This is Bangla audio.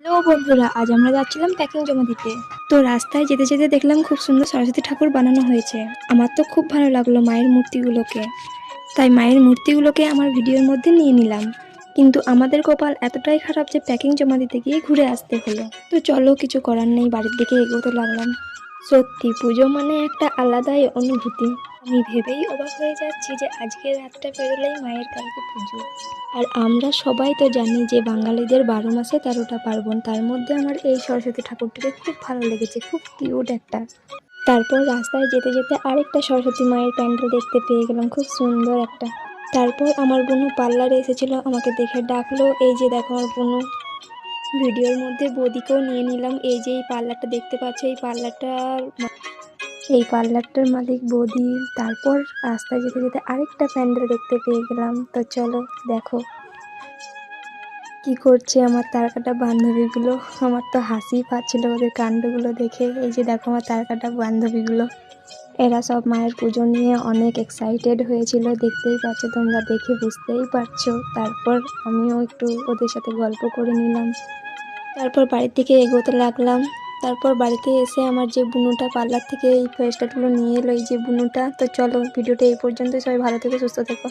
হ্যালো বন্ধুরা, আজ আমরা যাচ্ছিলাম প্যাকিং জমা দিতে। তো রাস্তায় যেতে যেতে দেখলাম খুব সুন্দর সরস্বতী ঠাকুর বানানো হয়েছে। আমার তো খুব ভালো লাগলো মায়ের মূর্তিগুলোকে, তাই মায়ের মূর্তিগুলোকে আমার ভিডিওর মধ্যে নিয়ে নিলাম। কিন্তু আমাদের কপাল এতটাই খারাপ যে প্যাকিং জমা দিতে গিয়ে ঘুরে আসতে হলো। তো চলো, কিছু করার নেই, বাড়ির দিকে এগোতে লাগলাম। সত্যি পুজো মানে একটা আলাদাই অনুভূতি। আমি ভেবেই অবাক হয়ে যাচ্ছি যে আজকের রাতটা পেরোলেই মায়ের কালকে পুজো। আর আমরা সবাই তো জানি যে বাঙালিদের 12 মাসে 13টা পার্বণ, তার মধ্যে আমার এই সরস্বতী ঠাকুরটাকে খুব ভালো লেগেছে, খুব কিউট একটা। তারপর রাস্তায় যেতে যেতে আরেকটা সরস্বতী মায়ের প্যান্ডেল দেখতে পেয়ে গেলাম, খুব সুন্দর একটা। তারপর আমার বোনু পার্লারে এসেছিল, আমাকে দেখে ডাকলো, এই যে দেখো আমার বোনু। ভিডিওর মধ্যে বৌদিকেও নিয়ে নিলাম। এই যে এই পার্লারটা দেখতে পাচ্ছ, এই পার্লারটার মালিক বৌদি। তারপর রাস্তায় যেতে যেতে আরেকটা প্যান্ডেল দেখতে পেয়ে গেলাম। তো চলো দেখো কি করছে আমার তারকাটা বান্ধবীগুলো। আমার তো হাসি পাচ্ছিল ওদের কাণ্ডগুলো দেখে। এই যে দেখো আমার তারকাটা বান্ধবীগুলো, এরা সব মায়ের পুজো নিয়ে অনেক এক্সাইটেড হয়েছিল, দেখতেই পাচ্ছ তোমরা, দেখে বুঝতেই পারছো। তারপর আমিও একটু ওদের সাথে গল্প করে নিলাম। তারপর বাড়ির দিকে এগোতে লাগলাম। তারপর বাড়িতে এসে আমার যে বুনুটা পার্লার থেকে এই ফেস্টাগুলো নিয়ে এলো, এই যে বুনুটা। তো চলো, ভিডিওটা এই পর্যন্তই। সবাই ভালো থেকো, সুস্থ থেকো।